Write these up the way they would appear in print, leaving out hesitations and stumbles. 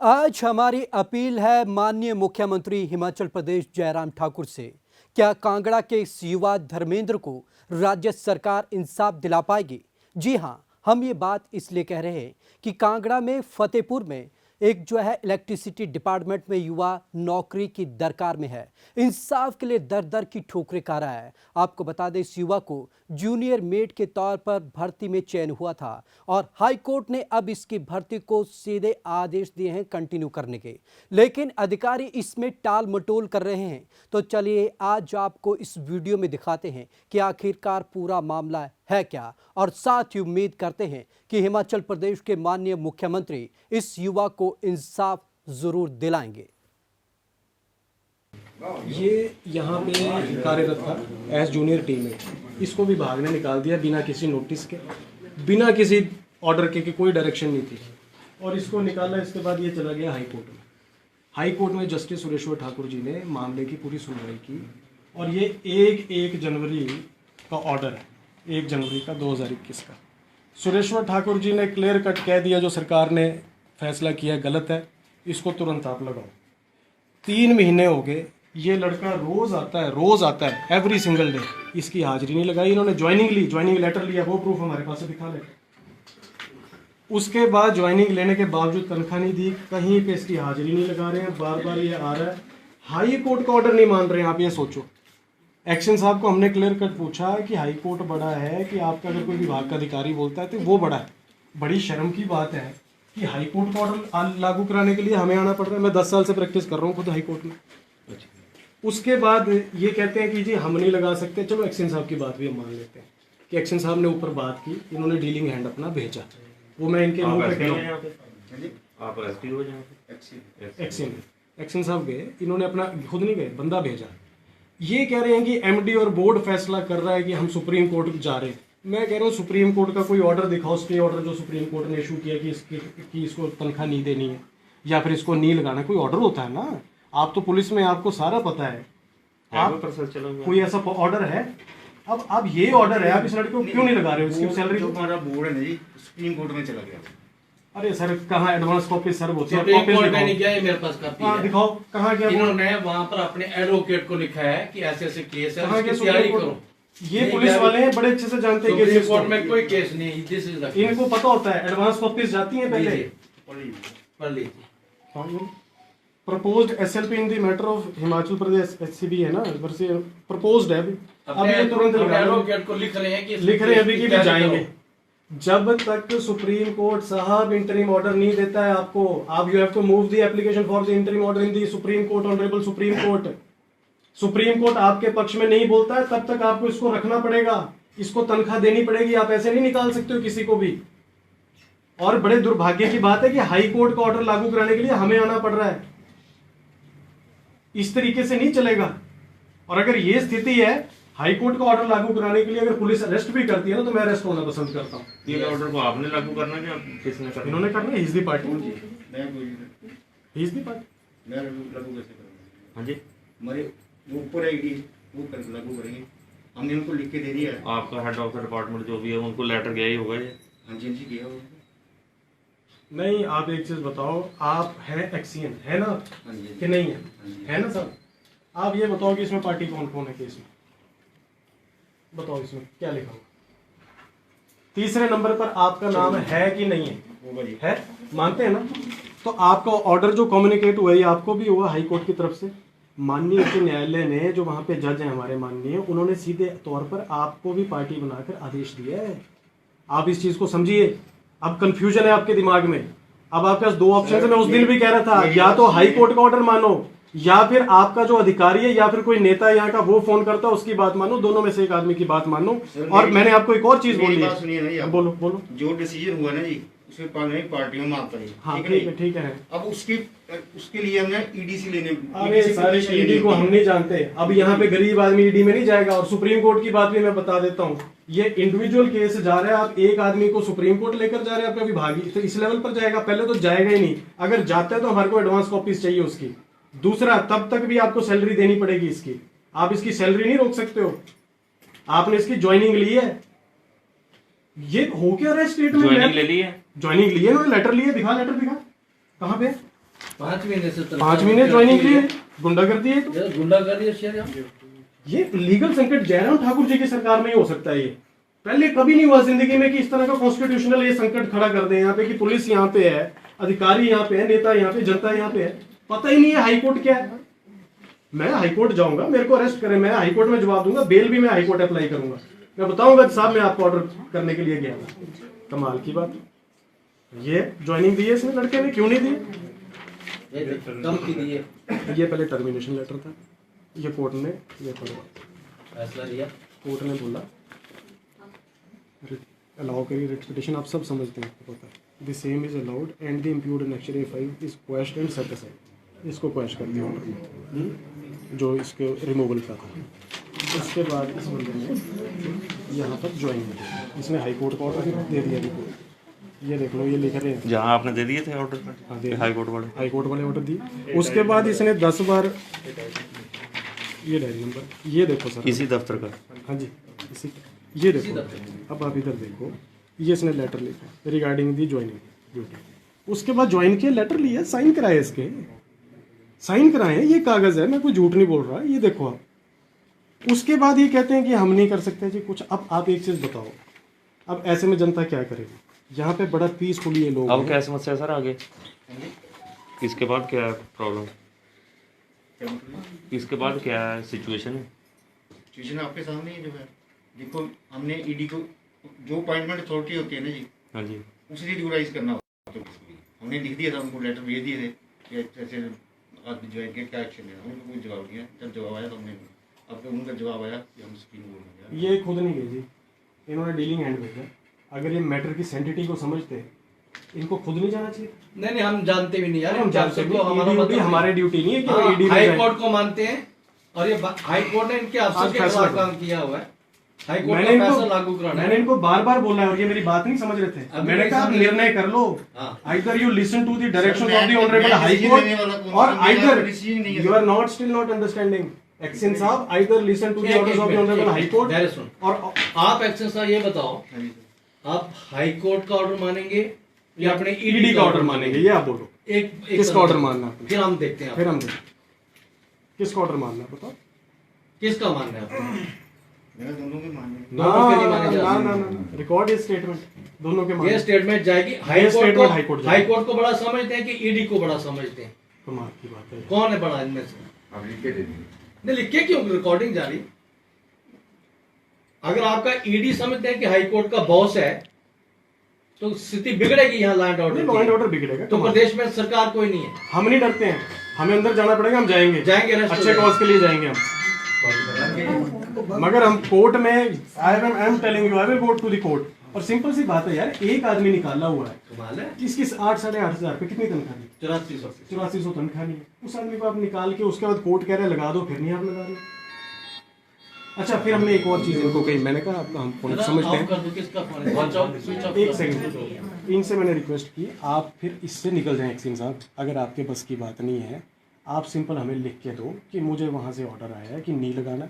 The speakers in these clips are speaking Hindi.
आज हमारी अपील है माननीय मुख्यमंत्री हिमाचल प्रदेश जयराम ठाकुर से। क्या कांगड़ा के इस युवा धर्मेंद्र को राज्य सरकार इंसाफ दिला पाएगी? जी हां, हम ये बात इसलिए कह रहे हैं कि कांगड़ा में फतेहपुर में एक जो है इलेक्ट्रिसिटी डिपार्टमेंट में युवा नौकरी की दरकार में है। इंसाफ के लिए दर दर की ठोकरें खा रहा है। आपको बता दें, इस युवा को जूनियर मेट के तौर पर भर्ती में चयन हुआ था और हाई कोर्ट ने अब इसकी भर्ती को सीधे आदेश दिए हैं कंटिन्यू करने के, लेकिन अधिकारी इसमें टाल मटोल कर रहे हैं। तो चलिए आज आपको इस वीडियो में दिखाते हैं कि आखिरकार पूरा मामला है क्या, और साथ ही उम्मीद करते हैं कि हिमाचल प्रदेश के माननीय मुख्यमंत्री इस युवा को इंसाफ जरूर दिलाएंगे। ये यहाँ पे कार्यरत था एज जूनियर टीममेट। इसको विभाग ने निकाल दिया बिना किसी नोटिस के, बिना किसी ऑर्डर के कोई डायरेक्शन नहीं थी, और इसको निकाला। इसके बाद ये चला गया हाई कोर्ट में। हाई कोर्ट में जस्टिस सुरेश्वर ठाकुर जी ने मामले की पूरी सुनवाई की, और ये 1 जनवरी का ऑर्डर है, 1 जनवरी का 2021 का। सुरेश्वर ठाकुर जी ने क्लियर कट कह दिया, जो सरकार ने फैसला किया गलत है, इसको तुरंत आप लगाओ। 3 महीने हो गए, ये लड़का रोज आता है एवरी सिंगल डे। इसकी हाजिरी नहीं लगाई। इन्होंने ज्वाइनिंग लेटर लिया, वो प्रूफ हमारे पास है, दिखा ले। उसके बाद ज्वाइनिंग लेने के बावजूद तनख्वाह नहीं दी, कहीं पे इसकी हाजिरी नहीं लगा रहे हैं, बार बार ये आ रहा है। हाई कोर्ट का ऑर्डर नहीं मान रहे हैं। आप ये सोचो, एक्शन साहब को हमने क्लियर कट पूछा कि हाई कोर्ट बड़ा है कि आपका अगर कोई विभाग का अधिकारी बोलता है तो वो बड़ा है। बड़ी शर्म की बात है कि हाई कोर्ट का ऑर्डर लागू कराने के लिए हमें आना पड़ रहा है। मैं 10 साल से प्रैक्टिस कर रहा हूँ खुद हाई कोर्ट में। उसके बाद ये कहते हैं कि जी हम नहीं लगा सकते। चलो एक्शन साहब की बात भी हम मान लेते हैं कि एक्शन साहब ने ऊपर बात की, इन्होंने डीलिंग हैंड अपना भेजा, वो मैं इनके मुंह पे एक्शन साहब गए, इन्होंने अपना खुद नहीं गए, बंदा भेजा। ये कह रहे हैं कि एमडी और बोर्ड फैसला कर रहा है कि हम सुप्रीम कोर्ट जा रहे हैं। मैं कह रहा हूँ सुप्रीम कोर्ट का कोई ऑर्डर दिखाओ, स्टे ऑर्डर जो सुप्रीम कोर्ट ने इशू किया कि इसको तनख्वाह नहीं देनी है या फिर इसको नहीं लगाना। कोई ऑर्डर होता है ना, आप तो पुलिस में, आपको सारा पता है। आप कोई ऐसा ऑर्डर है? अब ये ऑर्डर है, आप इस लड़के को क्यों नहीं लगा रहे हो? इसकी सैलरी जो हमारा बोर्ड है ना जी, सुप्रीम कोर्ट में चला गया। अरे सर, कहाँ एडवांस कॉपी सर होती है? सुप्रीम कोर्ट में नहीं गया, ये मेरे पास कॉपी है। दिखाओ कहाँ गया। इन्होंने वहाँ पर अपने एडवोकेट को लिखा है कि ऐसे ऐसे केस है, उसकी तैयारी करो। ये पुलिस वाले हैं, बड़े अच्छे से जानते हैं सुप्रीम कोर्ट में कोई केस नहीं है, दिस इज द केस। इनको पता होता है, एडवांस कॉपीज जाती हैं पहले। पढ़ लीजिए। Proposed SLP in the matter of Himachal Pradesh HCB है ना, प्रपोज्ड है अब ये तुरंत एडवोकेट को लिख रहे हैं अभी कि भी जाएंगे। जब तक सुप्रीम कोर्ट साहब इंटरिम ऑर्डर नहीं देता है आपको, आप you have to move the application for the interim order in the Supreme Court, honourable Supreme Court. Supreme Court आपके पक्ष में नहीं बोलता है, तब तक आपको इसको रखना पड़ेगा, इसको तनख्वाह देनी पड़ेगी। आप ऐसे नहीं निकाल सकते हो किसी को भी। और बड़े दुर्भाग्य की बात है कि हाई कोर्ट का ऑर्डर लागू कराने के लिए हमें आना पड़ रहा है। इस तरीके से नहीं चलेगा। और अगर ये स्थिति है, हाई कोर्ट का ऑर्डर लागू कराने के लिए अगर पुलिस अरेस्ट भी करती है ना, तो मैं अरेस्ट होना पसंद करता हूँ। ये ऑर्डर को आपने लागू करना है कि किसने करना? इन्होंने करना है, ही इज द पार्टी। मैं लागू कैसे करूंगा? हाँ जी, हमारे वो ऊपर आएगी, वो लागू करेंगे। हमने उनको लिख के दे दिया है। आपका हेड ऑफ द डिपार्टमेंट जो भी है, उनको लेटर गया ही होगा ये। हाँ जी गया होगा। नहीं, आप एक चीज बताओ, आप हैं एक्सियन है ना कि नहीं है? है ना सर? आप ये बताओ कि इसमें पार्टी कौन कौन है केस में? बताओ इसमें क्या लिखा होगा? तीसरे नंबर पर आपका नाम है कि नहीं है? मानते हैं ना? तो आपका ऑर्डर जो कम्युनिकेट हुआ है, आपको भी हुआ हाई कोर्ट की तरफ से। माननीय उच्च न्यायालय ने, जो वहां पे जज हैं हमारे माननीय, उन्होंने सीधे तौर पर आपको भी पार्टी बनाकर आदेश दिया है। आप इस चीज को समझिए। अब कंफ्यूजन है आपके दिमाग में। अब आपके पास 2 ऑप्शन है। मैं उस दिन भी कह रहा था, या तो हाई कोर्ट का ऑर्डर मानो, या फिर आपका जो अधिकारी है या फिर कोई नेता यहाँ का वो फोन करता है उसकी बात मानो। दोनों में से एक आदमी की बात मानो। और मैंने आपको एक और चीज बोली है। बोलो। जो डिसीजन हुआ ना जी, उसमें पार्टी में मानता है। हाँ ठीक है। अब उसके लिए हमने ईडीसी लेने। अरे सारे ईडी को हम नहीं जानते। अब यहाँ पे गरीब आदमी ईडी में नहीं जाएगा। और सुप्रीम कोर्ट की बात भी मैं बता देता हूँ, ये इंडिविजुअल केस जा रहा है। आप एक आदमी को सुप्रीम कोर्ट लेकर जा रहे हैं, आपका विभागीय, तो इस लेवल पर जाएगा। पहले तो जाएगा ही नहीं। अगर जाता है तो हमारे को एडवांस कॉपीज चाहिए उसकी। दूसरा, तब तक भी आपको सैलरी देनी पड़ेगी इसकी। आप इसकी सैलरी नहीं रोक सकते हो। आपने इसकी ज्वाइनिंग ली है, ये हो क्या रहा है स्टेटमेंट? ज्वाइनिंग ले ली है, ज्वाइनिंग ली है, लेटर लिया, दिखा, लेटर दिखा, कहाँ पे? 5 महीने से 5 महीने ज्वाइनिंग की है, गुंडागर्दी है। तो गुंडागर्दी है शेर। ये लीगल संकट जयराम ठाकुर जी की सरकार में ही हो सकता है। ये पहले कभी नहीं हुआ जिंदगी में कि इस तरह का कॉन्स्टिट्यूशनल ये संकट खड़ा कर दे यहाँ पे कि पुलिस यहाँ पे है, अधिकारी यहाँ पे है, नेता यहाँ पे, जनता यहाँ पे है, पता ही नहीं है हाईकोर्ट क्या है। मैं हाईकोर्ट जाऊंगा, मेरे को अरेस्ट करें, मैं हाईकोर्ट में जवाब दूंगा, बेल भी मैं हाईकोर्ट अप्लाई करूंगा, मैं बताऊंगा कि साहब मैं आपको ऑर्डर करने के लिए गया था। कमाल की बात। ये ज्वाइनिंग दी है इसने लड़के ने, क्यों नहीं दी? कम की दी है, ये पहले टर्मिनेशन लेटर था, ये कोर्ट ने ये फैसला लिया। कोर्ट ने बोला अलाउ करिए रिट पिटिशन, आप सब समझते हैं, आपको पता है। The same is allowed and the imputed in action A5 is quashed and set aside. इसको क्वेश्च कर दिया ऑर्डर जो इसके रिमूवल का था। उसके बाद इस बंदे ने यहाँ पर ज्वाइन किया, इसने हाई कोर्ट का ऑर्डर दे दिया रिपोर्ट। ये देख लो, ये लिख रहे हैं जहाँ आपने दे दिए थे ऑर्डर, हाँ, दे हाई कोर्ट वाले ऑर्डर दिए। उसके बाद इसने 10 बार, ये डायरी नंबर ये देखो सर, इसी दफ्तर का। हाँ जी इसी, ये देखो, अब आप इधर देखो, ये इसने लेटर लिखा रिगार्डिंग दी ज्वाइनिंग ड्यूटी। उसके बाद ज्वाइन किया, लेटर लिया, साइन कराए, इसके साइन कराए, ये कागज़ है, मैं कोई झूठ नहीं बोल रहा, ये देखो आप। उसके बाद ये कहते हैं कि हम नहीं कर सकते जी कुछ। अब आप एक चीज़ बताओ, अब ऐसे में जनता क्या करेगी? यहाँ पे बड़ा पीसफुली ये लोग, अब क्या समस्या है सर आगे? इसके बाद क्या है प्रॉब्लम? इसके बाद क्या है सिचुएशन है? सिचुएशन आपके सामने ही जो है, देखो हमने ईडी को जो अपॉइंटमेंट अथॉरिटी होती है ना जी, हाँ जी, उसे रिगुलाइज करना होता है। हमने लिख दिया था, उनको लेटर भेज दिए थे कि ऐसे आदमी ज्वाइन किया, क्या एक्शन लेना, उनको कोई जवाब नहीं है। जब जवाब आया तो हमने, अब तो उनका जवाब आया कि हम सुप्रीम कोर्ट में गया। ये खुद नहीं गए जी, इन्होंने डीलिंग हैंड भेजा। अगर ये मैटर की सेंसिटिविटी को समझते, इनको खुद नहीं जाना चाहिए। नहीं हम जानते भी नहीं यार, हम जानते भी हमारा नहीं, मतलब हमारे ड्यूटी नहीं है कि हाँ, ईडी में हाई जाए। कोर्ट को मानते हैं और ये हाई कोर्ट ने इनके अफसर आज के फैसला खिलाफ काम किया हुआ है। हाई कोर्ट मैंने का इनको फैसला लागू कराना मैंने है। इनको बार बार बोला है और ये मेरी बात नहीं समझ रहे थे। अभी मैंने भी कहा समझ- निर्णय कर लो, हाँ। Either you listen to the direction मैं- ऑफ द ऑनरेबल मैं हाई decision कोर्ट लेने वाला कौन और हूं? आइदर मेरा decision नहीं है। You are not still not understanding action साहब, either listen to the orders of the honourable high court. धैर्य सुन। और आप एक्शन साहब ये बताओ, हाँ जी सर। आप हाई कोर्ट का ऑर्डर मानेंगे या अपने ईडी का ऑर्डर मानेंगे, ये आप बोलो। एक किसका ऑर्डर मानना है आपने? फिर हम देखते हैं फिर हम देखें किसका ऑर्डर मानना है, बताओ। किसका मानना है आपको? मेरा दोनों के मानने हैं। दोनों के नहीं माने जा सकते। ना रिकॉर्ड इज स्टेटमेंट दोनों के ये मानने। स्टेटमेंट जाएगी ये high court statement high court को। जाएगी। हाई कोर्ट को बड़ा समझते हैं कि ईडी को बड़ा समझते हैं? कमाल की बात है। कौन है बड़ा इनमें से? आप लिख के दे दीजिए। नहीं लिख के क्यों, रिकॉर्डिंग जारी। अगर आपका ईडी समझते हैं कि हाई कोर्ट का बॉस है तो स्थिति बिगड़ेगी यहाँ land law and order order बिगड़ेगा। तो कमाल। प्रदेश में सरकार कोई नहीं है। हम नहीं डरते हैं, हमें अंदर जाना पड़ेगा, हम जाएंगे arrest अच्छे हो कॉज के लिए जाएंगे हम। मगर हम कोर्ट में I am telling you I will go to the court. और सिंपल सी बात है यार, एक आदमी निकाला हुआ है, कमाल है। किसकी 8-8.5 पे कितनी तनख्वाह दी? 8400 तनख्वाह नहीं है। उस आदमी को आप निकाल के उसके बाद कोर्ट कह रहे हैं लगा दो, फिर नहीं आप लगा रहे। अच्छा फिर हमने एक और चीज इनको कही, मैंने कहा आप हम पॉइंट समझते हैं, कर दो, किसका फोन है? Watch out, switch off एक कर। सेकंड इनसे मैंने रिक्वेस्ट की, आप फिर इससे निकल जाएं एक्सिन साहब। अगर आपके बस की बात नहीं है, आप सिंपल हमें लिख के दो कि मुझे वहाँ से ऑर्डर आया है कि नहीं लगाना।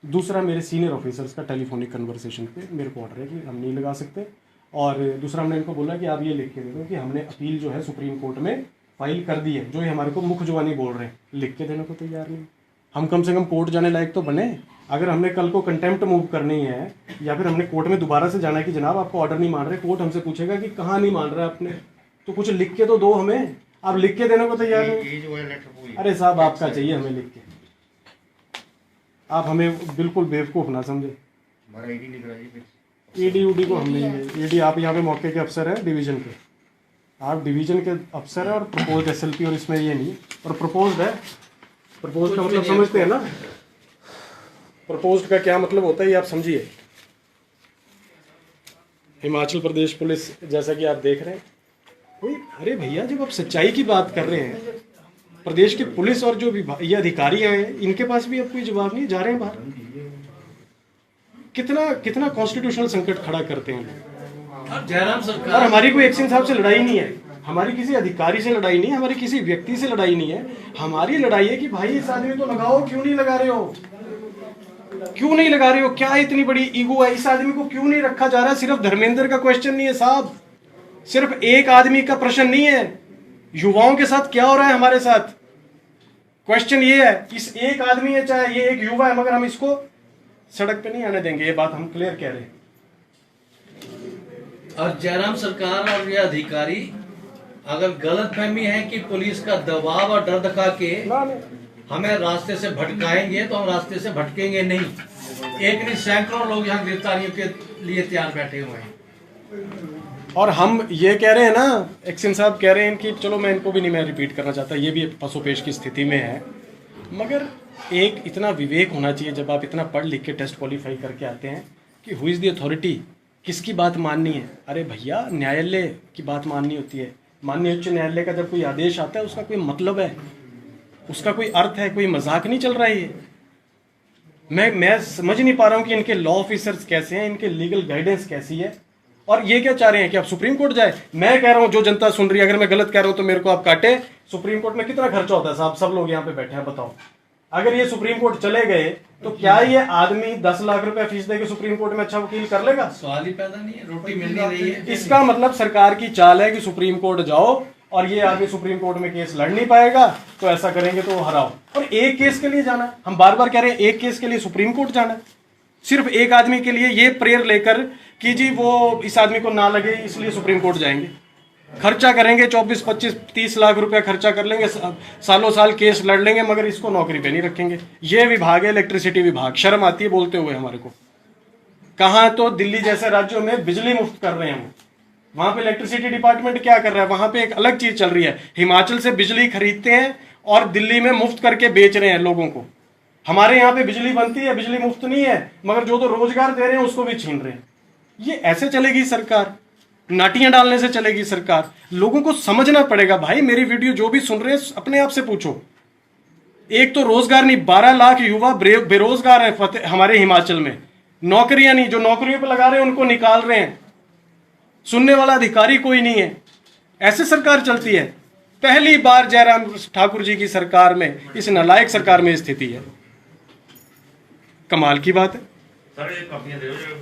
दूसरा, मेरे सीनियर ऑफिसर्स का टेलीफोनिक कन्वर्सेशन पे मेरे को ऑर्डर है कि हम नहीं लगा सकते। और दूसरा, हमने इनको बोला कि आप ये लिख के दे दो कि हमने अपील जो है सुप्रीम कोर्ट में फाइल कर दी है, जो ये हमारे को मुख्य जुबानी बोल रहे हैं, लिख के देने को तैयार नहीं। हम कम से कम कोर्ट जाने लायक तो बने। अगर हमने कल को कंटेम्प्ट मूव करनी है या फिर हमने कोर्ट में दोबारा से जाना है कि जनाब आपको ऑर्डर नहीं मान रहे, कोर्ट हमसे पूछेगा कि कहाँ नहीं मान रहा आपने, तो कुछ लिख के तो दो हमें। आप लिख के देने को तैयार नहीं। ये जो है लेटर वो ही है। अरे साहब आपका चाहिए हमें लिख के, आप हमें बिल्कुल बेवकूफ़ ना समझे। हमारा ईडी लिख रहा है फिर। ईडी उडी को हम नहीं, ईडी आप यहाँ पे मौके के अफसर हैं डिवीजन के, आप डिवीजन के अफसर हैं और प्रपोज SLP, और इसमें ये नहीं, और प्रपोज्ड है। प्रपोज का मतलब समझते हैं ना, प्रपोज्ड का क्या मतलब होता है ये आप समझिए। हिमाचल प्रदेश पुलिस जैसा कि आप देख रहे हैं कोई, अरे भैया जब आप सच्चाई की बात कर रहे हैं, प्रदेश की पुलिस और जो ये अधिकारी हैं इनके पास भी अब कोई जवाब नहीं, जा रहे हैं बाहर। कितना कॉन्स्टिट्यूशनल संकट खड़ा करते हैं लोग। और जयराम और सरकार हमारी कोई एक्शन साहब से लड़ाई नहीं है, हमारी किसी अधिकारी से लड़ाई नहीं है, हमारी किसी व्यक्ति से लड़ाई नहीं है। हमारी लड़ाई है कि भाई इस आदमी को लगाओ, क्यों नहीं लगा रहे हो, क्यों नहीं लगा रहे हो, क्या इतनी बड़ी ईगो है, इस आदमी को क्यों नहीं रखा जा रहा। सिर्फ धर्मेंद्र का क्वेश्चन नहीं है साहब, सिर्फ एक आदमी का प्रश्न नहीं है, युवाओं के साथ क्या हो रहा है हमारे साथ? क्वेश्चन ये है, इस एक आदमी है, चाहे ये एक युवा है, मगर हम इसको सड़क पे नहीं आने देंगे, ये बात हम क्लियर कह रहे हैं। और जयराम सरकार और ये अधिकारी अगर गलतफहमी है कि पुलिस का दबाव और डर दिखा के हमें रास्ते से भटकाएंगे, तो हम रास्ते से भटकेंगे नहीं। एक नहीं, सैकड़ों लोग यहाँ गिरफ्तारियों के लिए तैयार बैठे हुए हैं। और हम ये कह रहे हैं ना, एक्शन साहब कह रहे हैं कि चलो मैं इनको भी नहीं मैं रिपीट करना चाहता, ये भी पसोपेश की स्थिति में है, मगर एक इतना विवेक होना चाहिए जब आप इतना पढ़ लिख के टेस्ट क्वालिफाई करके आते हैं कि हु इज़ द अथॉरिटी, किसकी बात माननी है। अरे भैया, न्यायालय की बात माननी होती है। माननीय उच्च न्यायालय का जब कोई आदेश आता है उसका कोई मतलब है, उसका कोई अर्थ है, कोई मजाक नहीं चल रहा है ये। मैं समझ नहीं पा रहा हूँ कि इनके लॉ ऑफिसर्स कैसे हैं, इनके लीगल गाइडेंस कैसी है, और ये क्या चाह रहे हैं कि अब सुप्रीम कोर्ट जाए। मैं कह रहा हूँ, जो जनता सुन रही है, अगर मैं गलत कह रहा हूँ तो मेरे को आप काटे। सुप्रीम कोर्ट में कितना खर्चा होता है साहब, सब लोग यहाँ पे बैठे हैं, बताओ। अगर ये सुप्रीम कोर्ट चले गए तो क्या ये आदमी 10 लाख रुपए फीस देके सुप्रीम कोर्ट में अच्छा वकील कर लेगा? सवाल ही पैदा नहीं है, रोटी मिल नहीं रही है। इसका मतलब सरकार की चाल है कि सुप्रीम कोर्ट जाओ, और ये आदमी सुप्रीम कोर्ट में केस लड़ नहीं पाएगा, तो ऐसा करेंगे तो हराओ। और एक केस के लिए जाना, हम बार बार कह रहे हैं, एक केस के लिए सुप्रीम कोर्ट जाना, सिर्फ एक आदमी के लिए ये प्रेयर लेकर कि जी वो इस आदमी को ना लगे इसलिए सुप्रीम कोर्ट जाएंगे, खर्चा करेंगे 24, 25, 30 लाख रुपया खर्चा कर लेंगे, सालों साल केस लड़ लेंगे, मगर इसको नौकरी पे नहीं रखेंगे। ये विभाग है इलेक्ट्रिसिटी विभाग, शर्म आती है बोलते हुए हमारे को। कहाँ तो दिल्ली जैसे राज्यों में बिजली मुफ्त कर रहे हैं हम, वहां पे इलेक्ट्रिसिटी डिपार्टमेंट क्या कर रहा है? वहां पे एक अलग चीज चल रही है, हिमाचल से बिजली खरीदते हैं और दिल्ली में मुफ्त करके बेच रहे हैं लोगों को। हमारे यहाँ पे बिजली बनती है, बिजली मुफ्त नहीं है, मगर जो तो रोजगार दे रहे हैं उसको भी छीन रहे हैं। ये ऐसे चलेगी सरकार? नाटियां डालने से चलेगी सरकार? लोगों को समझना पड़ेगा भाई। मेरी वीडियो जो भी सुन रहे हैं अपने आप से पूछो, एक तो रोजगार नहीं, 12 लाख युवा बेरोजगार है हमारे हिमाचल में, नौकरियां नहीं, जो नौकरियों पर लगा रहे हैं उनको निकाल रहे हैं, सुनने वाला अधिकारी कोई नहीं है। ऐसे सरकार चलती है? पहली बार जयराम ठाकुर जी की सरकार में, इस नालायक सरकार में स्थिति है। कमाल की बात है। सर ये कापियां दे दो।